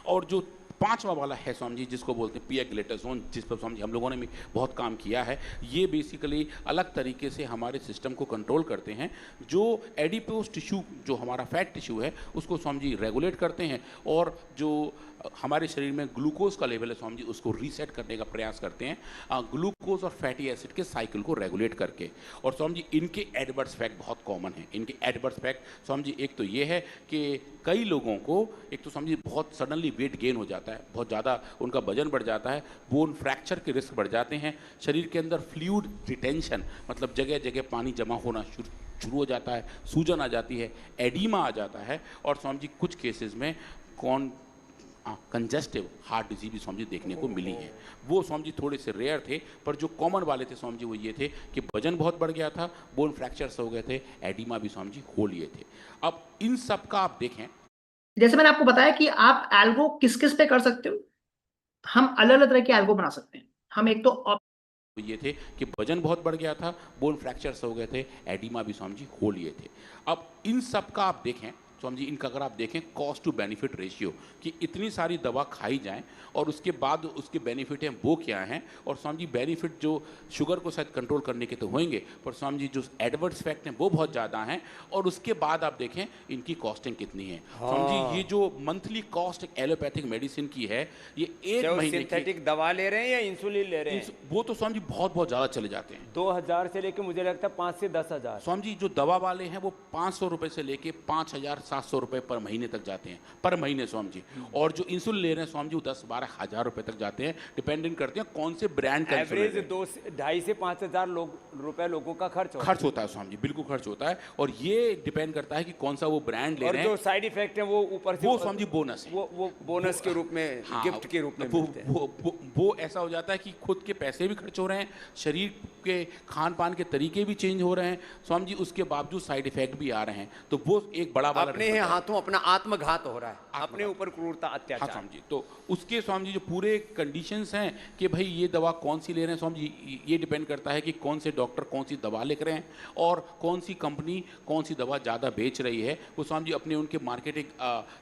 और जो पांचवा वाला है स्वामी जी जिसको बोलते हैं पियाग्लेटाजोन, जिस पर स्वामी जी हम लोगों ने भी बहुत काम किया है, ये बेसिकली अलग तरीके से हमारे सिस्टम को कंट्रोल करते हैं। जो एडिपोज टिश्यू जो हमारा फैट टिश्यू है उसको स्वामी जी रेगुलेट करते हैं और जो हमारे शरीर में ग्लूकोज का लेवल है स्वामी जी उसको रीसेट करने का प्रयास करते हैं ग्लूकोज और फैटी एसिड के साइकिल को रेगुलेट करके। और स्वामी जी इनके एडवर्स इफेक्ट बहुत कॉमन है। इनके एडवर्स इफेक्ट स्वामी जी एक तो ये है कि कई लोगों को एक तो स्वामी जी बहुत सडनली वेट गेन हो जाता है, बहुत ज़्यादा उनका वजन बढ़ जाता है, बोन फ्रैक्चर के रिस्क बढ़ जाते हैं, शरीर के अंदर फ्लूइड रिटेंशन मतलब जगह जगह पानी जमा होना शुरू हो जाता है, सूजन आ जाती है, एडीमा आ जाता है और स्वामी जी कुछ केसेस में कंजेस्टिव हार्ट डिजीज भी स्वामी जी देखने को मिली है। वो स्वामी जी थोड़े से रेयर थे, पर जो कॉमन वाले थे स्वामी जी वो ये थे कि वजन बहुत बढ़ गया था, बोन फ्रैक्चर्स हो गए थे, एडिमा भी स्वामी जी हो लिए थे। अब इन सब का आप देखें, जैसे मैंने आपको बताया कि आप एल्गो किस किस पे कर सकते हो, हम अलग अलग तरह के एल्गो बना सकते हैं। हम एक तो ये थे कि वजन बहुत बढ़ गया था, बोन फ्रैक्चर्स हो गए थे, एडिमा भी स्वामी जी हो लिए थे। अब इन सब का आप देखें स्वामी जी, इनका अगर आप देखें कॉस्ट टू बेनिफिट रेशियो कि इतनी सारी दवा खाई जाए और उसके बाद उसके बेनिफिट हैं वो क्या हैं। और स्वामी जी बेनिफिट जो शुगर को शायद कंट्रोल करने के तो होंगे, पर स्वामी जी जो एडवर्स इफेक्ट हैं वो बहुत ज़्यादा हैं। और उसके बाद आप देखें इनकी कॉस्टिंग कितनी है। स्वामी जी ये जो मंथली कॉस्ट एलोपैथिक मेडिसिन की है, ये एक महीने सिंथेटिक दवा ले रहे हैं या इंसुलिन ले रहे हैं, वो तो स्वामी जी बहुत बहुत ज़्यादा चले जाते हैं। 2000 से लेके मुझे लगता है 5 से 10,000। स्वामी जी जो दवा वाले हैं वो 500 रुपये से लेके 5,700 रुपये पर महीने तक जाते हैं, पर महीने स्वामी जी। और जो इंसुलिन ले रहे हैं स्वामी जी वो 10-12 हज़ार रुपये तक जाते हैं, डिपेंडेंट करते हैं कौन से ब्रांड का एवरेज 2-2.5 से 5,000 रुपए लोगों का खर्च होता है स्वामी जी, बिल्कुल खर्च होता है। और ये डिपेंड करता है कि कौन सा वो ब्रांड ले रहे हैं। और जो साइड इफेक्ट है वो ऊपर से वो स्वामी जी बोनस है, वो बोनस के रूप में, गिफ्ट के रूप में मिलते हैं। वो ऐसा हो जाता है कि खुद के पैसे भी खर्च हो रहे हैं, शरीर के खान पान के तरीके भी चेंज हो रहे हैं स्वामी जी, उसके बावजूद साइड इफेक्ट भी आ रहे हैं। तो वो एक बड़ा वाला अपने हाथों अपना आत्मघात हो रहा है, अपने ऊपर क्रूरता अत्याचार। स्वामी जी तो उसके स्वामी जी जो पूरे कंडीशंस हैं कि भाई ये दवा कौन सी ले रहे हैं स्वामी जी, ये डिपेंड करता है कि कौन से डॉक्टर कौन सी दवा लिख रहे हैं और कौन सी कंपनी कौन सी दवा ज़्यादा बेच रही है। वो स्वामी जी अपने उनके मार्केटिंग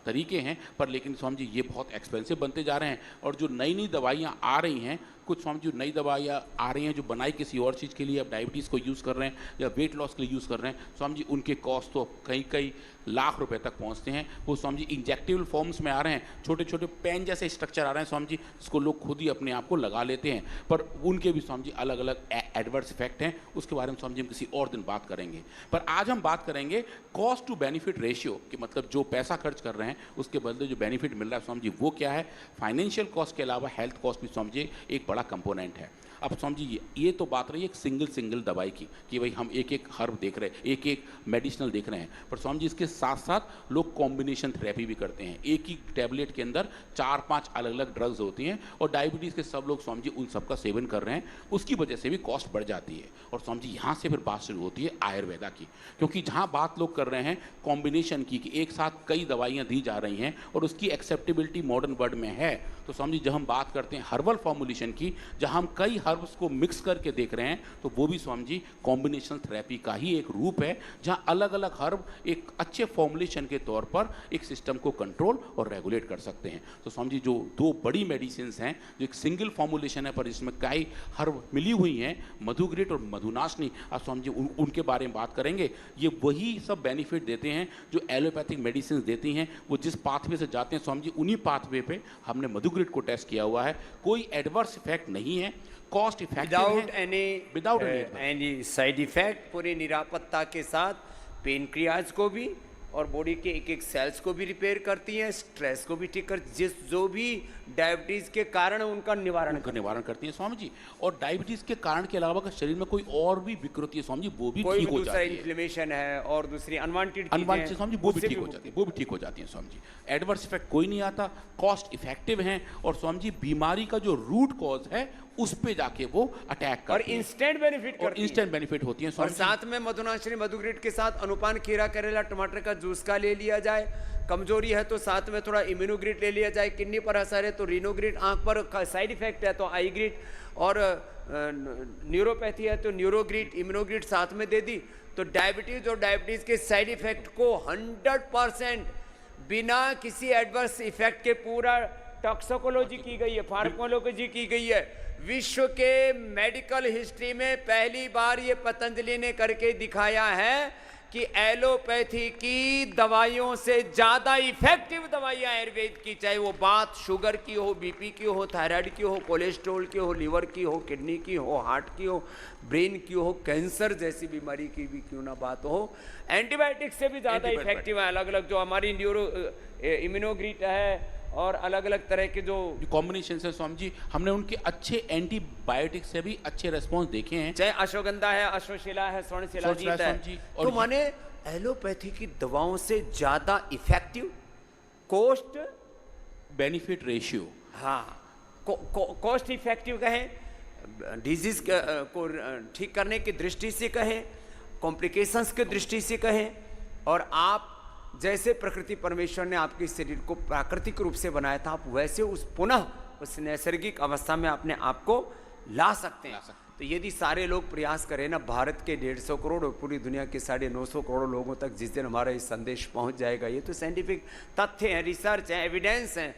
तरीके हैं, पर लेकिन स्वामी जी ये बहुत एक्सपेंसिव बनते जा रहे हैं। और जो नई नई दवाइयाँ आ रही हैं, कुछ स्वामी जी नई दवाइयाँ आ रही हैं जो बनाई किसी और चीज़ के लिए, अब डायबिटीज़ को यूज़ कर रहे हैं या वेट लॉस के लिए यूज़ कर रहे हैं स्वामी जी, उनके कॉस्ट तो कई लाख रुपए तक पहुंचते हैं। वो स्वामी जी इंजेक्टेबल फॉर्म्स में आ रहे हैं, छोटे छोटे पेन जैसे स्ट्रक्चर आ रहे हैं स्वामी जी, जिसको लोग खुद ही अपने आप को लगा लेते हैं, पर उनके भी स्वामी जी अलग अलग एडवर्स इफेक्ट हैं। उसके बारे में स्वामी जी हम किसी और दिन बात करेंगे। पर आज हम बात करेंगे कॉस्ट टू बेनिफिट रेशियो कि मतलब जो पैसा खर्च कर रहे हैं उसके बदले जो बेनिफिट मिल रहा है स्वामी जी वो क्या है। फाइनेंशियल कॉस्ट के अलावा हेल्थ कॉस्ट भी स्वामी जी एक बड़ा कंपोनेंट है। अब स्वामी जी ये तो बात रही है एक सिंगल दवाई की कि भाई हम एक एक हर्ब देख रहे हैं, एक एक मेडिसिनल देख रहे हैं, पर स्वामी जी इसके साथ साथ लोग कॉम्बिनेशन थेरेपी भी करते हैं। एक ही टैबलेट के अंदर 4-5 अलग अलग ड्रग्स होती हैं और डायबिटीज़ के सब लोग स्वामी जी उन सब का सेवन कर रहे हैं, उसकी वजह से भी कॉस्ट बढ़ जाती है। और स्वामी जी यहाँ से फिर बात शुरू होती है आयुर्वेदा की, क्योंकि जहाँ बात लोग कर रहे हैं कॉम्बिनेशन की कि एक साथ कई दवाइयाँ दी जा रही हैं और उसकी एक्सेप्टेबिलिटी मॉडर्न वर्ल्ड में है, तो स्वामी जी जब हम बात करते हैं हर्बल फॉर्मुलेशन की, जहाँ हम कई हर्ब्स को मिक्स करके देख रहे हैं, तो वो भी स्वामी जी कॉम्बिनेशन थेरेपी का ही एक रूप है, जहां अलग अलग हर्ब एक अच्छे फॉर्मुलेशन के तौर पर एक सिस्टम को कंट्रोल और रेगुलेट कर सकते हैं। तो स्वामी जी जो दो बड़ी मेडिसिन हैं, जो एक सिंगल फॉर्मुलेशन है पर इसमें कई हर्ब मिली हुई हैं, मधुग्रिट और मधुनाशनी, अब स्वामी जी उनके बारे में बात करेंगे। ये वही सब बेनिफिट देते हैं जो एलोपैथिक मेडिसिन देती हैं। वो जिस पाथवे से जाते हैं स्वामी जी, उन्हीं पाथवे पे हमने मधुग्रिट को टेस्ट किया हुआ है। कोई एडवर्स इफेक्ट नहीं है, cost effective without any side effect, पूरी निरापत्ता के साथ पेनक्रियाज को भी और बॉडी के एक एक सेल्स को भी रिपेयर करती हैं, स्ट्रेस को भी ठीक कर, जो भी डायबिटीज के कारण उनका निवारण करती है स्वामी जी। और डायबिटीज के कारण के अलावा अगर शरीर में कोई और भी विकृति है स्वामी जी, वो भी ठीक हो जाती है। इन्फ्लेमेशन है और दूसरी अनवांटेड स्वामी जी, वो भी ठीक हो जाती है, वो भी ठीक हो जाती है स्वामी जी। एडवर्स इफेक्ट कोई नहीं आता, कॉस्ट इफेक्टिव हैं और स्वामी जी बीमारी का जो रूट कॉज है उस पे जाके वो अटैक करती और इंस्टेंट बेनिफिट होती है। और साथ में मधुनाशनी मधुग्रिट के साथ अनुपान, खीरा, करेला, टमाटर का जूस का ले लिया जाए। कमजोरी है तो साथ में थोड़ा इम्यूनोग्रिट ले लिया जाए। किडनी पर असर है तो रीनोग्रिट, आंख पर साइड इफेक्ट है तो आई ग्रिट, और न्यूरोपैथी है तो न्यूरोग्रिट, इम्यूनोग्रिट साथ में दे दी तो डायबिटीज और डायबिटीज के साइड इफेक्ट को 100% बिना किसी एडवर्स इफेक्ट के पूरा टॉक्सिकोलॉजी की गई है, फार्माकोलॉजी की गई है। विश्व के मेडिकल हिस्ट्री में पहली बार ये पतंजलि ने करके दिखाया है कि एलोपैथी की दवाइयों से ज्यादा इफेक्टिव दवाइयां आयुर्वेद की, चाहे वो बात शुगर की हो, बीपी की हो, थायराइड की हो, कोलेस्ट्रॉल की हो, लिवर की हो, किडनी की हो, हार्ट की हो, ब्रेन की हो, कैंसर जैसी बीमारी की भी क्यों ना बात हो, एंटीबायोटिक से भी ज्यादा इफेक्टिव है। अलग अलग जो हमारी इम्यूनोग्रिट है और अलग अलग तरह के जो कॉम्बिनेशन है स्वामी जी, हमने उनके अच्छे एंटीबायोटिक से भी अच्छे रेस्पॉन्स देखे हैं। चाहे अश्वगंधा है, अश्वशिला है, स्वर्णशिलाजीत है, तो माने एलोपैथी की दवाओं से ज्यादा इफेक्टिव, कॉस्ट बेनिफिट रेशियो, हाँ कॉस्ट इफेक्टिव कहें, डिजीज को ठीक करने की दृष्टि से कहें, कॉम्प्लिकेशंस की दृष्टि से कहें, और आप जैसे प्रकृति परमेश्वर ने आपके शरीर को प्राकृतिक रूप से बनाया था, आप वैसे पुनः उस नैसर्गिक अवस्था में अपने आप को ला सकते हैं। तो यदि सारे लोग प्रयास करें ना, भारत के 150 करोड़ और पूरी दुनिया के 950 करोड़ लोगों तक जिस दिन हमारा ये संदेश पहुंच जाएगा, ये तो साइंटिफिक तथ्य है, रिसर्च है, एविडेंस है,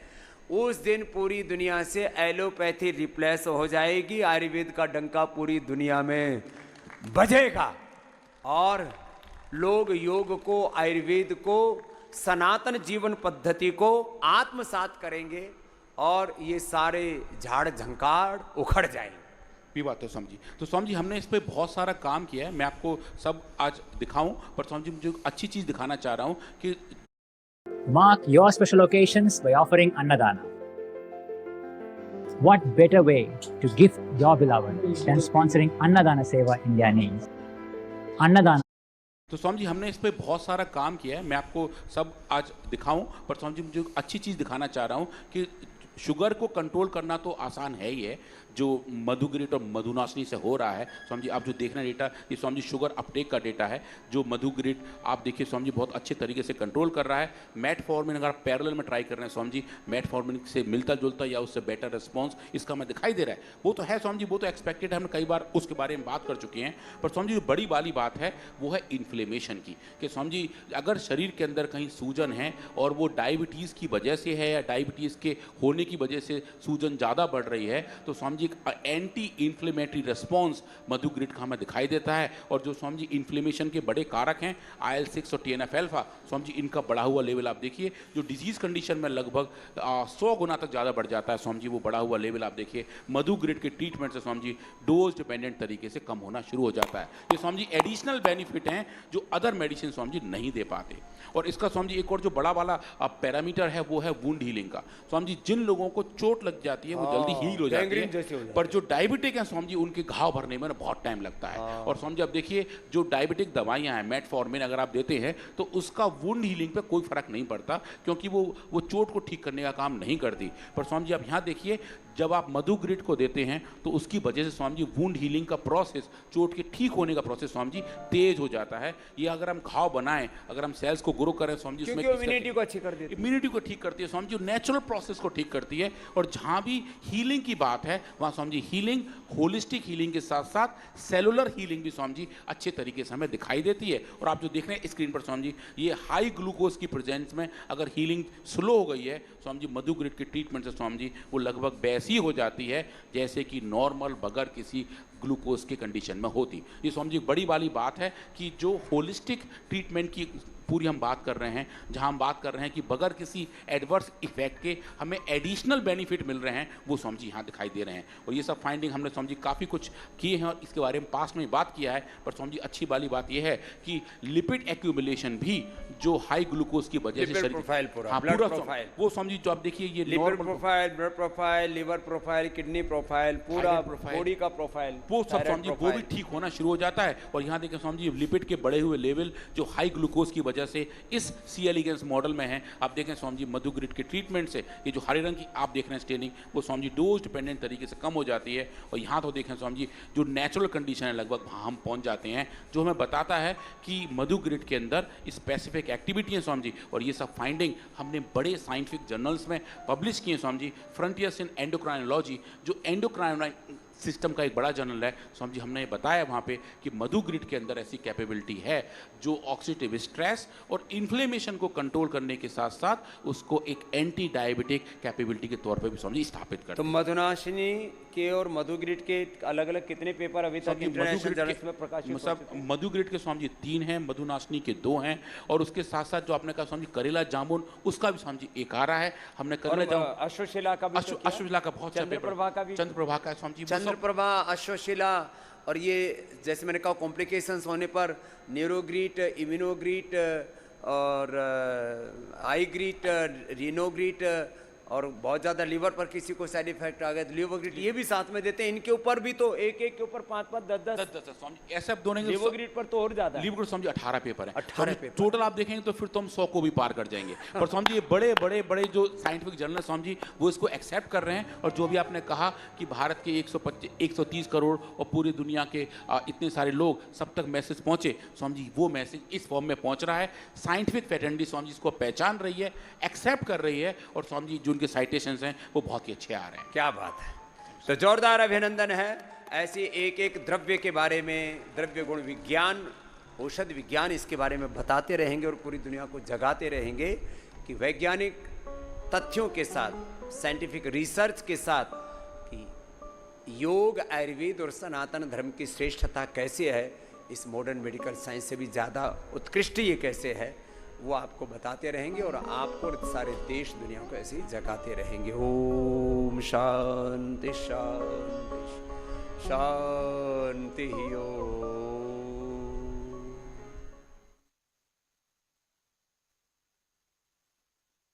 उस दिन पूरी दुनिया से एलोपैथी रिप्लेस हो जाएगी, आयुर्वेद का डंका पूरी दुनिया में बजेगा और लोग योग को, आयुर्वेद को, सनातन जीवन पद्धति को आत्मसात करेंगे और ये सारे झाड़ झंकार उखड़ जाएंगे। भी बात है स्वामी जी। तो स्वामी जी हमने इस पे बहुत सारा काम किया है, मैं आपको सब आज दिखाऊं, पर स्वामी जी मुझे अच्छी चीज दिखाना चाह रहा हूं कि Mark your special occasions by offering Annadana. What better way to gift your beloved than sponsoring Annadana Seva India needs? Annadana. तो स्वामी जी हमने इस पे बहुत सारा काम किया है, मैं आपको सब आज दिखाऊं, पर स्वामी जी मुझे अच्छी चीज़ दिखाना चाह रहा हूं कि शुगर को कंट्रोल करना तो आसान है ही है, जो मधुग्रिट और मधुनाशनी से हो रहा है। स्वामी जी आप जो देख रहे हैं डेटा, ये स्वामी जी शुगर अपटेक का डेटा है। जो मधुग्रिट आप देखिए स्वामी जी बहुत अच्छे तरीके से कंट्रोल कर रहा है। मेटफॉर्मिन अगर आप पैरेलल में ट्राई कर रहे हैं स्वामी जी, मेटफॉर्मिन से मिलता जुलता या उससे बेटर रिस्पॉन्स इसका हमें दिखाई दे रहा है, वो तो है स्वामी जी, वो तो एक्सपेक्टेड है, हमने कई बार उसके बारे में बात कर चुके हैं। पर स्वामी जी जो बड़ी वाली बात है वो है इन्फ्लेमेशन की, कि स्वामी जी अगर शरीर के अंदर कहीं सूजन है और वो डायबिटीज़ की वजह से है या डायबिटीज़ के होने की वजह से सूजन ज़्यादा बढ़ रही है, तो स्वामी जी एक एंटी इन्फ्लेमेटरी रिस्पॉन्स मधुग्रिट का हमें दिखाई देता है। और जो स्वामी जी इन्फ्लेमेशन के बड़े कारक हैं IL-6 और TNF अल्फा, स्वामी जी इनका बढ़ा हुआ लेवल आप देखिए, जो डिजीज़ कंडीशन में लगभग 100 गुना तक ज़्यादा बढ़ जाता है स्वामी जी, वो बढ़ा हुआ लेवल आप देखिए मधुग्रिट के ट्रीटमेंट से स्वामी जी डोज डिपेंडेंट तरीके से कम होना शुरू हो जाता है। ये स्वामी जी एडिशनल बेनिफिट हैं जो अदर मेडिसिन स्वामी जी नहीं दे पाते। और इसका स्वामी जी एक और जो बड़ा वाला पैरामीटर है वो है वुंड हीलिंग का। स्वामी जी जिन लोगों को चोट लग जाती है वो जल्दी हील हो जाती है, पर जो डायबिटिक हैं स्वामी जी उनके घाव भरने में बहुत टाइम लगता है। और स्वामी जी आप देखिए जो डायबिटिक दवाइयां हैं, मेटफॉर्मिन अगर आप देते हैं तो उसका वुंड हीलिंग पे कोई फर्क नहीं पड़ता, क्योंकि वो चोट को ठीक करने का काम नहीं करती। पर स्वामी जी आप यहाँ देखिए जब आप मधुग्रिट को देते हैं तो उसकी वजह से स्वामी जी वुंड हीलिंग का प्रोसेस, चोट के ठीक होने का प्रोसेस स्वामी जी तेज हो जाता है। ये अगर हम घाव बनाएं, अगर हम सेल्स को ग्रो करें स्वामी जी, उसमें इम्यूनिटी को अच्छी कर देती है, इम्यूनिटी को ठीक करती है स्वामी जी, नेचुरल प्रोसेस को ठीक करती है। और जहाँ भी हीलिंग की बात है वहाँ Swami ji healing, holistic healing के साथ साथ सेलुलर हीलिंग भी स्वामी जी अच्छे तरीके से हमें दिखाई देती है। और आप जो देख रहे हैं स्क्रीन पर स्वामी जी, ये हाई ग्लूकोज की प्रेजेंस में अगर हीलिंग स्लो हो गई है स्वामी जी, मधु ग्रिड के ट्रीटमेंट से स्वामी जी वो लगभग वैसी हो जाती है जैसे कि नॉर्मल बगैर किसी ग्लूकोज के कंडीशन में होती। ये स्वामी जी बड़ी वाली बात है कि जो होलिस्टिक ट्रीटमेंट की पूरी हम बात कर रहे हैं, जहां हम बात कर रहे हैं कि बगैर किसी एडवर्स इफेक्ट के हमें एडिशनल बेनिफिट मिल रहे हैं, वो स्वामी जी यहाँ दिखाई दे रहे हैं। और ये सब फाइंडिंग हमने स्वामी जी काफ़ी कुछ किए हैं और इसके बारे में पास में बात किया है। पर स्वामी जी अच्छी वाली बात यह है कि लिपिड एक्यूमुलेशन भी जो हाई ग्लूकोज की वजह से लिपिड प्रोफाइल पूरा, हाँ, ब्लड पूरा प्रोफाइल, वो स्वामी जी जो आप देखिए ये lipid profile, blood profile, liver profile, kidney profile, पूरा बॉडी का प्रोफाइल, वो सब स्वामी जी वो भी ठीक होना शुरू हो जाता है। और यहाँ देखें स्वामी जी लिपिड के बढ़े हुए लेवल जो हाई ग्लूकोज की वजह से इस सी एलिगेंस मॉडल में है। आप देखें स्वामी जी मधु ग्रिड के ट्रीटमेंट से ये जो हरे रंग की आप देख रहे हैं स्टेनिंग, वो स्वामी जी डोज डिपेंडेंट तरीके से कम हो जाती है। और यहाँ तो देखें स्वामी जी जो नेचुरल कंडीशन है लगभग वहाँ हम पहुँच जाते हैं, जो हमें बताता है कि मधु ग्रिड के अंदर स्पेसिफिक एक्टिविटी है स्वामी जी। और ये सब फाइंडिंग हमने बड़े साइंटिफिक जर्नल्स में पब्लिश किए स्वामी जी। फ्रंटियर्स इन एंडोक्राइनोलॉजी जो एंडोक्राइन सिस्टम का एक बड़ा जर्नल है स्वामी जी, हमने बताया वहाँ पे कि मधु ग्रिड के अंदर ऐसी कैपेबिलिटी है जो ऑक्सीडेटिव स्ट्रेस और इन्फ्लेमेशन को कंट्रोल करने के साथ साथ उसको एक एंटी डायबिटिक कैपेबिलिटी के तौर पे भी स्वामी जी स्थापित करते तो मधुनाशिनी के और मधु ग्रिड के अलग अलग कितने पेपर अभी तक इंटरनेशनल जर्नल्स में प्रकाशित हो चुके हैं? मधु ग्रिड के स्वामी जी 3 हैं, मधुनाशिनी के 2 हैं, और उसके साथ साथ जो आपने कहा स्वामी जी करेला जामुन, उसका भी स्वामी जी एक आ रहा है। हमने करेला जामुन, अश्वशिला का भी, अश्वशिला का बहुत चंद्रप्रभा का भी, चंद्रप्रभा का स्वामी जी, चंद्रप्रभा, अश्वशिला। और ये जैसे मैंने कहा कॉम्प्लिकेशंस होने पर न्यूरोग्रीट, इम्यूनोग्रीट और आईग्रीट, रीनोग्रीट, और बहुत ज़्यादा लीवर पर किसी को साइड इफेक्ट आ गया तो लिवोग्रीट ये भी साथ में देते हैं। इनके ऊपर भी तो एक एक के ऊपर 5-5, 10-10 स्वामी ऐसे आप दोनों लिवोग्रीट पर तो और ज़्यादा, लिवोग्रीट स्वामी जी 18 पेपर है, 18 पेपर टोटल आप देखेंगे तो फिर तो हम 100 को भी पार कर जाएंगे। पर स्वामी जी ये बड़े बड़े बड़े जो साइंटिफिक जर्नल स्वामी जी वो इसको एक्सेप्ट कर रहे हैं। और जो भी आपने कहा कि भारत के 130 करोड़ और पूरी दुनिया के इतने सारे लोग सब तक मैसेज पहुंचे, स्वामी जी वो मैसेज इस फॉर्म में पहुंच रहा है। साइंटिफिक फैटेंडी स्वामी जी इसको पहचान रही है, एक्सेप्ट कर रही है, और स्वामी जी जो उनके साइटेशंस हैं वो बहुत ही अच्छे आ रहे हैं। क्या बात है, तो जोरदार अभिनंदन है। ऐसे एक एक द्रव्य के बारे में, द्रव्य गुण विज्ञान, औषध विज्ञान, इसके बारे में बताते रहेंगे और पूरी दुनिया को जगाते रहेंगे कि वैज्ञानिक तथ्यों के साथ, साइंटिफिक रिसर्च के साथ कि योग, आयुर्वेद और सनातन धर्म की श्रेष्ठता कैसे है, इस मॉडर्न मेडिकल साइंस से भी ज़्यादा उत्कृष्ट ये कैसे है, वो आपको बताते रहेंगे और आपको और सारे देश दुनिया को ऐसे ही जगाते रहेंगे। ओम शांति शांति शांति। ओम।